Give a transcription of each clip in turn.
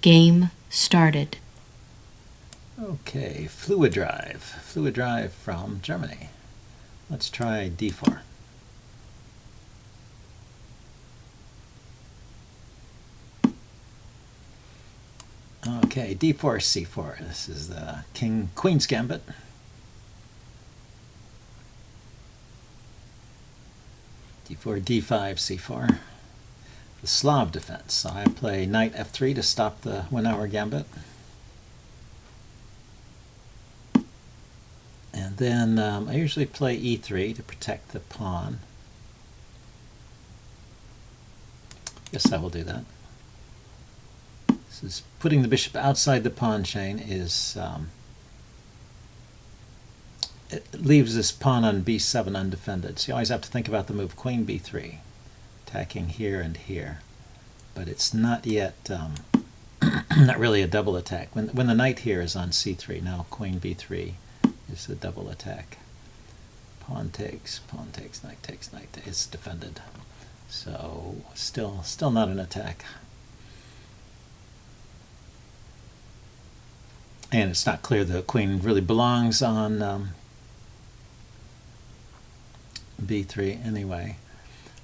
Game started. Okay, fluid drive from Germany. Let's try d4. Okay, d4, c4. This is the queen's gambit. d4, d5, c4. The Slav defense. So I play knight f3 to stop the 1 hour gambit. And then I usually play e3 to protect the pawn. Yes, I will do that. This is putting the bishop outside the pawn chain is it leaves this pawn on b7 undefended. So you always have to think about the move queen b3, attacking here and here. But it's not yet not really a double attack. When the knight here is on c3, now queen b3 is the double attack. Pawn takes, knight takes, knight takes. It's defended. So still not an attack. And it's not clear the queen really belongs on b3 anyway.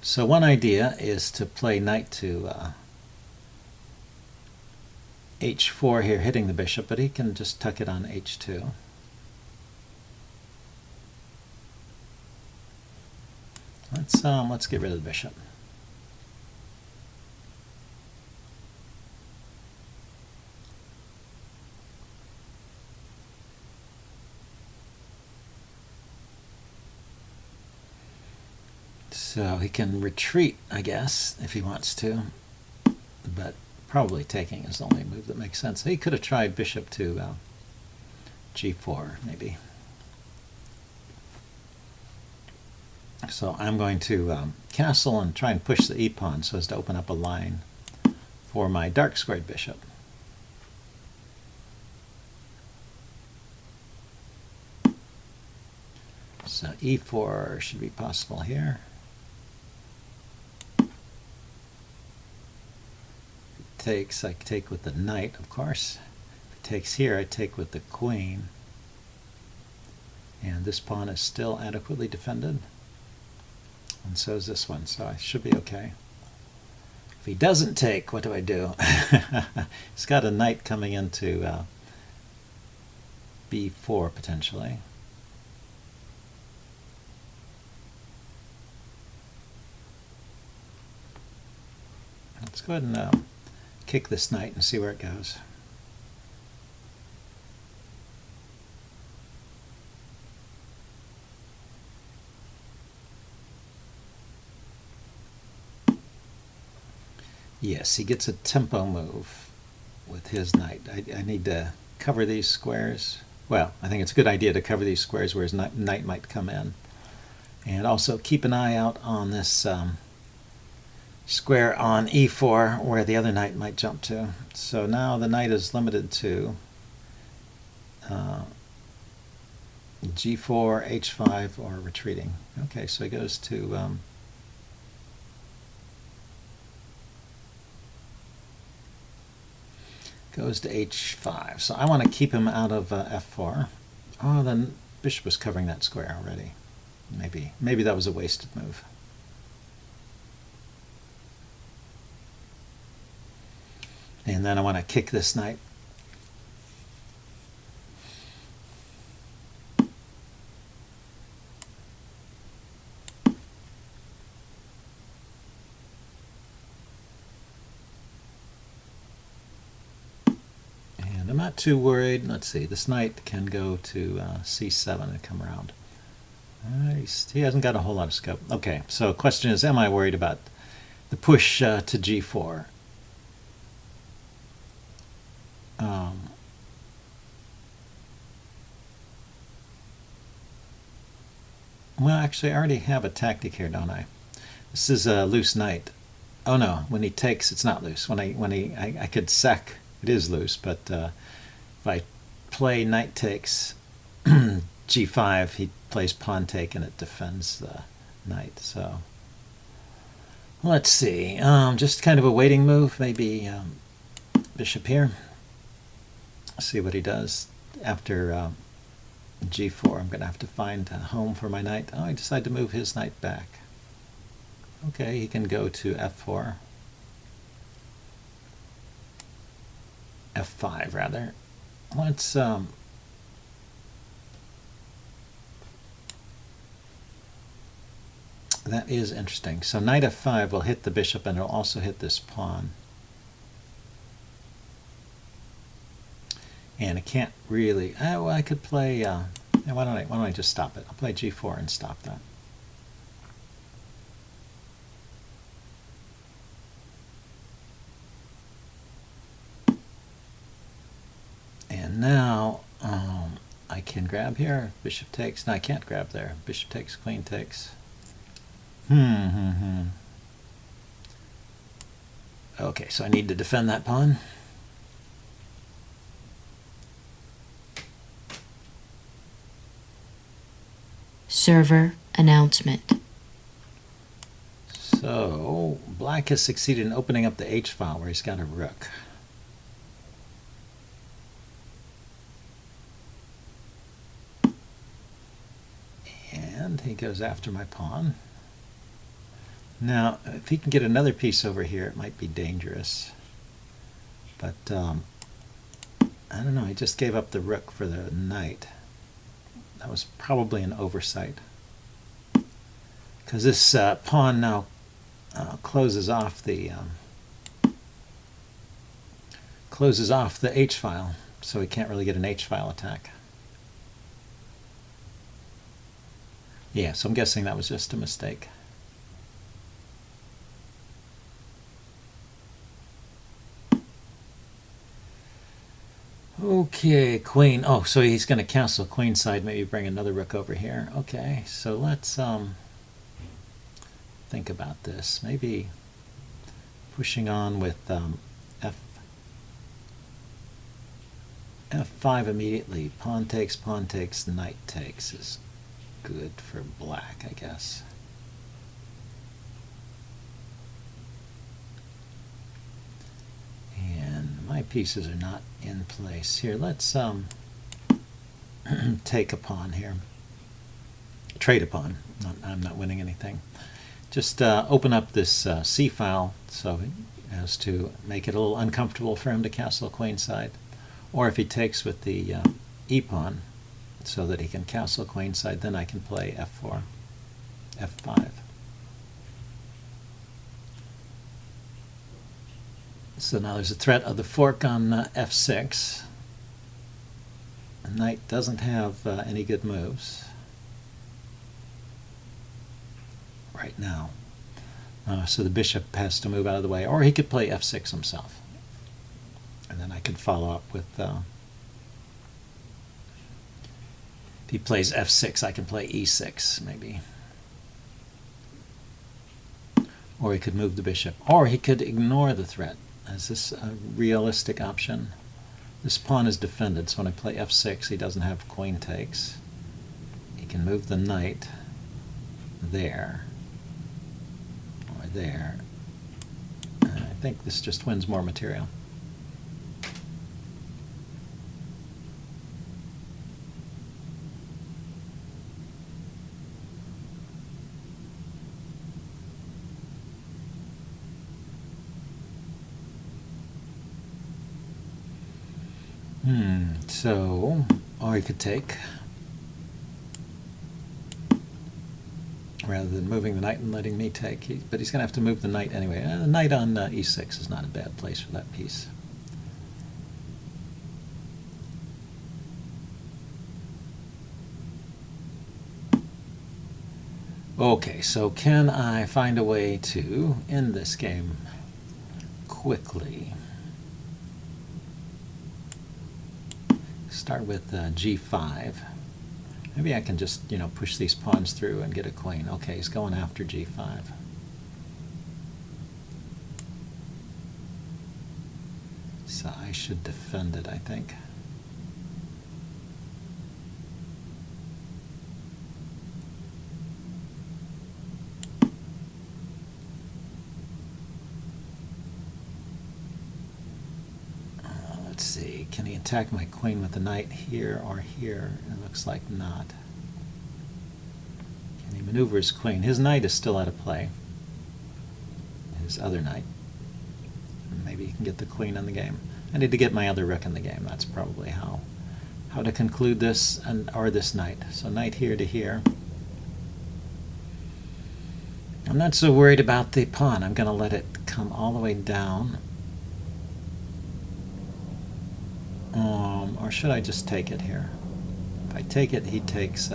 So one idea is to play knight to h4 here, hitting the bishop, but he can just tuck it on h2. Let's get rid of the bishop. So he can retreat, I guess, if he wants to, but probably taking is the only move that makes sense. He could have tried bishop to g4, maybe. So I'm going to castle and try and push the e-pawn so as to open up a line for my dark squared bishop. So e4 should be possible here. Takes, I take with the knight, of course. If it takes here, I take with the queen. And this pawn is still adequately defended. And so is this one, so I should be okay. If he doesn't take, what do I do? He's got a knight coming into b4 potentially. Let's go ahead and kick this knight and see where it goes. Yes, he gets a tempo move with his knight. I need to cover these squares. Well, I think it's a good idea to cover these squares where his knight might come in. And also keep an eye out on this square on e4 where the other knight might jump to. So now the knight is limited to g4, h5, or retreating. Okay, so he goes to h5. So I want to keep him out of f4. Oh, the bishop was covering that square already. Maybe that was a wasted move. And then I want to kick this knight. And I'm not too worried. Let's see, this knight can go to c7 and come around. He hasn't got a whole lot of scope. Okay, so the question is, am I worried about the push to g4? Well, actually, I already have a tactic here, don't I? This is a loose knight. Oh no, when he takes, it's not loose. I could sack, it is loose, but if I play knight takes g5, he plays pawn take and it defends the knight. So let's see, just kind of a waiting move, maybe bishop here. See what he does after g4. I'm going to have to find a home for my knight. Oh, I decided to move his knight back. Okay, he can go to f4. f5 rather. Let's that is interesting. So knight f5 will hit the bishop and it'll also hit this pawn. And it can't really. Well, I could play. Why don't I just stop it? I'll play g4 and stop that. And now I can grab here. Bishop takes. No, I can't grab there. Bishop takes. Queen takes. Okay, so I need to defend that pawn. Server announcement. So black has succeeded in opening up the H file where he's got a rook. And he goes after my pawn. Now, if he can get another piece over here, it might be dangerous. But I don't know, he just gave up the rook for the knight. That was probably an oversight. Because this pawn now closes off the H file, so he can't really get an H file attack. Yeah, so I'm guessing that was just a mistake. Okay, queen. Oh, so he's going to castle queenside, maybe bring another rook over here. Okay, so let's think about this. Maybe pushing on with f5 immediately. Pawn takes, knight takes is good for black, I guess. And my pieces are not in place here. Let's take a pawn here. Trade a pawn. I'm not winning anything. Just open up this C file so as to make it a little uncomfortable for him to castle queenside. Or if he takes with the E pawn so that he can castle queenside, then I can play f4, f5. So now there's a threat of the fork on f6. The knight doesn't have any good moves right now. So the bishop has to move out of the way, or he could play f6 himself. And then I could follow up with, if he plays f6, I can play e6 maybe. Or he could move the bishop, or he could ignore the threat. Is this a realistic option? This pawn is defended, so when I play f6, he doesn't have queen takes. He can move the knight there, or there. I think this just wins more material. So, or he could take, rather than moving the knight and letting me take. But he's going to have to move the knight anyway. The knight on e6 is not a bad place for that piece. Okay, so can I find a way to end this game quickly? Start with g5. Maybe I can just, push these pawns through and get a queen. Okay, he's going after g5. So I should defend it, I think. see, can he attack my queen with the knight here or here? It looks like not. Can he maneuver his queen? His knight is still out of play. His other knight. Maybe he can get the queen in the game. I need to get my other rook in the game. That's probably how to conclude this, or this knight. So knight here to here. I'm not so worried about the pawn. I'm going to let it come all the way down. Or should I just take it here? If I take it, he takes...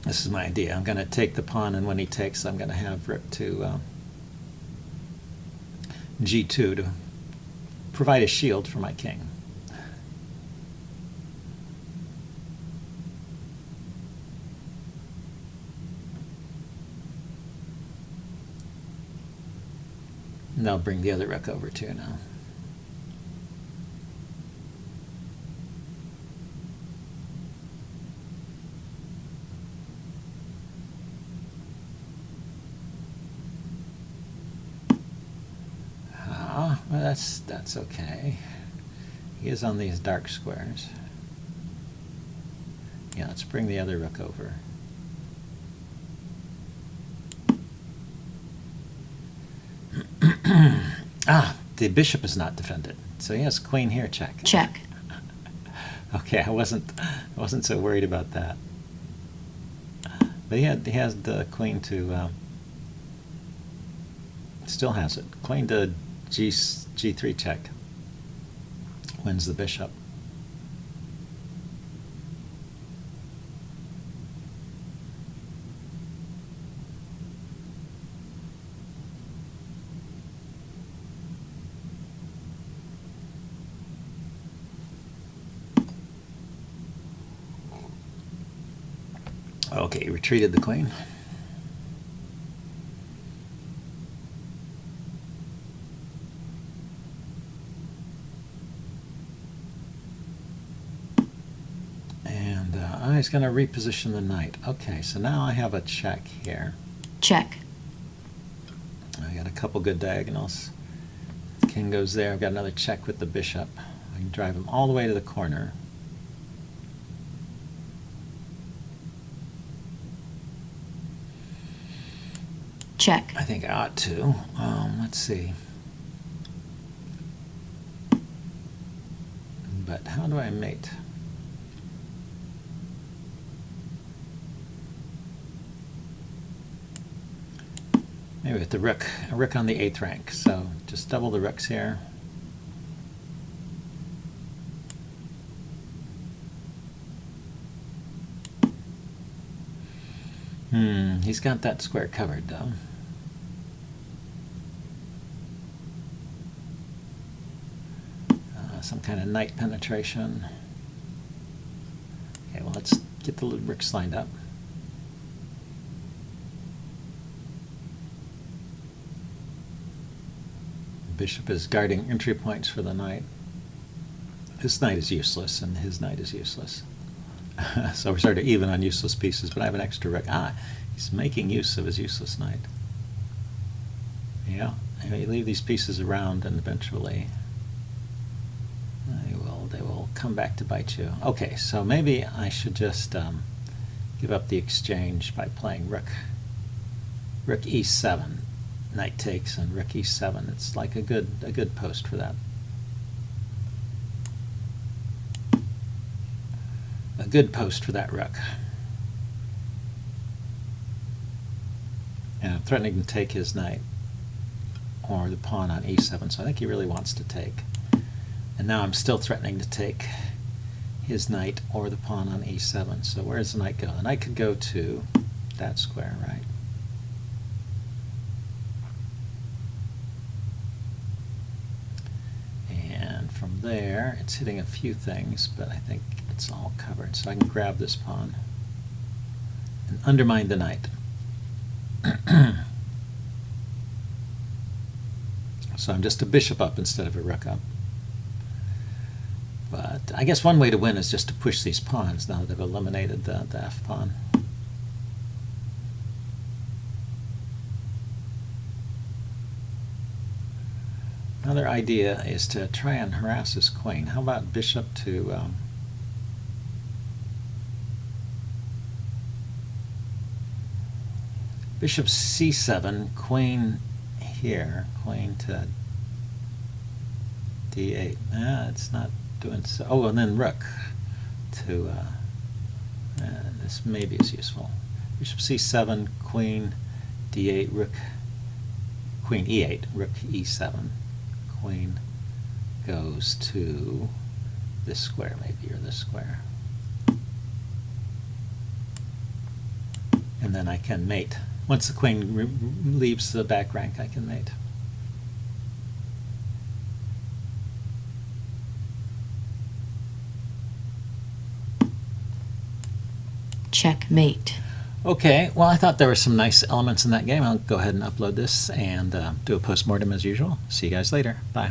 This is my idea. I'm going to take the pawn, and when he takes, I'm going to have rook to g2 to provide a shield for my king. And I'll bring the other rook over too now. Well, that's okay. He is on these dark squares. Yeah, let's bring the other rook over. The bishop is not defended. So he has queen here, check. Check. Okay, I wasn't so worried about that. But he has the queen to still has it. Queen to G3 check. Wins the bishop. Okay, retreated the queen. He's going to reposition the knight. Okay, so now I have a check here. Check. I got a couple good diagonals. The king goes there. I've got another check with the bishop. I can drive him all the way to the corner. Check. I think I ought to. Let's see. But how do I mate? Maybe with the rook, a rook on the 8th rank. So just double the rooks here. He's got that square covered though. Some kind of knight penetration. Okay, well let's get the rooks lined up. Bishop is guarding entry points for the knight. This knight is useless, and his knight is useless. So we're sort of even on useless pieces, but I have an extra rook. He's making use of his useless knight. Yeah, you leave these pieces around, and eventually they will come back to bite you. Okay, so maybe I should just give up the exchange by playing rook e7. Knight takes and rook e7. It's like a good post for that. A good post for that rook. And I'm threatening to take his knight or the pawn on e7, so I think he really wants to take. And now I'm still threatening to take his knight or the pawn on e7. So where does the knight go? The knight could go to that square, right? From there, it's hitting a few things, but I think it's all covered. So I can grab this pawn and undermine the knight. So I'm just a bishop up instead of a rook up. But I guess one way to win is just to push these pawns now that they've eliminated the F pawn. Another idea is to try and harass his queen. How about bishop to bishop c7, queen here, queen to d8. It's not doing so. Oh, and then rook to this maybe is useful. Bishop c7, queen d8, rook, queen e8, rook e7. Queen goes to this square maybe, or this square. And then I can mate. Once the queen leaves the back rank, I can mate. Checkmate. Okay, well, I thought there were some nice elements in that game. I'll go ahead and upload this and do a postmortem as usual. See you guys later. Bye.